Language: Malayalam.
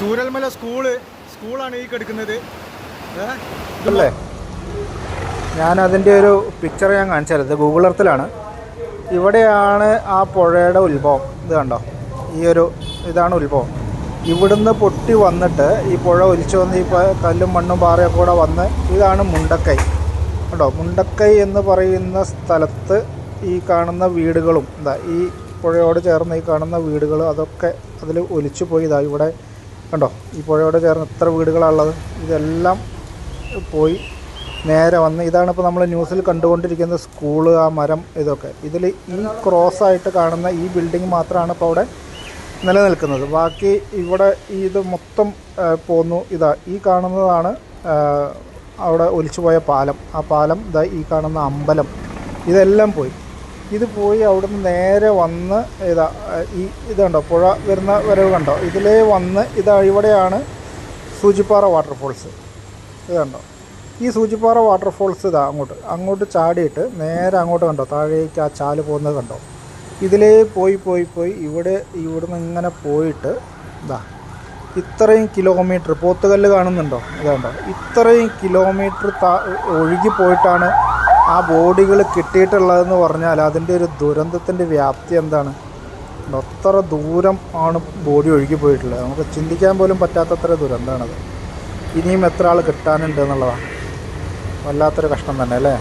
ചൂരൽമല സ്കൂളാണ് ഈ കിടക്കുന്നത് അല്ലേ? ഞാനതിൻ്റെ ഒരു പിക്ചർ ഞാൻ കാണിച്ചു തരാം. ഗൂഗിൾ എർത്തിലാണ്. ഇവിടെയാണ് ആ പുഴയുടെ ഉത്ഭവം. ഇത് കണ്ടോ, ഇതാണ് ഉത്ഭവം. ഇവിടുന്ന് പൊട്ടി വന്നിട്ട് ഈ പുഴ ഒലിച്ചു വന്ന് ഈ കല്ലും മണ്ണും പാറയൊക്കെ കൂടെ വന്ന് ഇതാണ് മുണ്ടക്കൈ. കേട്ടോ, മുണ്ടക്കൈ എന്ന് പറയുന്ന സ്ഥലത്ത് ഈ കാണുന്ന വീടുകളും ഈ പുഴയോട് ചേർന്ന് ഈ കാണുന്ന വീടുകൾ അതൊക്കെ അതിൽ ഒലിച്ചു പോയി. ഇവിടെ കണ്ടോ, ഈ പുഴയോട് ചേർന്ന് എത്ര വീടുകളാണുള്ളത്. ഇതെല്ലാം പോയി നേരെ വന്ന് ഇതാണിപ്പോൾ നമ്മൾ ന്യൂസിൽ കണ്ടുകൊണ്ടിരിക്കുന്ന സ്കൂള്, ആ മരം, ഇതൊക്കെ. ഇതിൽ ഈ ക്രോസായിട്ട് കാണുന്ന ഈ ബിൽഡിംഗ് മാത്രമാണ് ഇപ്പോൾ അവിടെ നിലനിൽക്കുന്നത്. ബാക്കി ഇവിടെ ഇത് മൊത്തം പോന്നു. ഈ കാണുന്നതാണ് അവിടെ ഒലിച്ചുപോയ പാലം. ആ പാലം ഈ കാണുന്ന അമ്പലം, ഇതെല്ലാം പോയി. ഇത് പോയി അവിടുന്ന് നേരെ വന്ന് ഇത് കണ്ടോ, പുഴ വരുന്ന വരവ് കണ്ടോ, ഇതിലേ വന്ന് ഇവിടെയാണ് സൂചിപ്പാറ വാട്ടർഫോൾസ്. ഇത് കണ്ടോ, ഈ സൂചിപ്പാറ വാട്ടർഫോൾസ് അങ്ങോട്ട് ചാടിയിട്ട് നേരെ അങ്ങോട്ട് കണ്ടോ, താഴേക്ക് ആ ചാല് പോകുന്നത് കണ്ടോ. ഇതിലേ പോയി ഇവിടുന്ന് ഇങ്ങനെ പോയിട്ട് ഇത്രയും കിലോമീറ്റർ, പോത്തുകല്ല് കാണുന്നുണ്ടോ, ഇതുണ്ടോ, ഇത്രയും കിലോമീറ്റർ ഒഴുകി പോയിട്ടാണ് ആ ബോഡികൾ കിട്ടിയിട്ടുള്ളതെന്ന് പറഞ്ഞാൽ അതിൻ്റെ ഒരു ദുരന്തത്തിൻ്റെ വ്യാപ്തി എന്താണ്. അത്ര ദൂരം ആണ് ബോഡി ഒഴുകി പോയിട്ടുള്ളത്. നമുക്ക് ചിന്തിക്കാൻ പോലും പറ്റാത്തത്ര ദുരന്തമാണത്. ഇനിയും എത്ര ആൾ കിട്ടാനുണ്ട് എന്നുള്ളതാണ്. വല്ലാത്തൊരു കഷ്ടം തന്നെ അല്ലേ.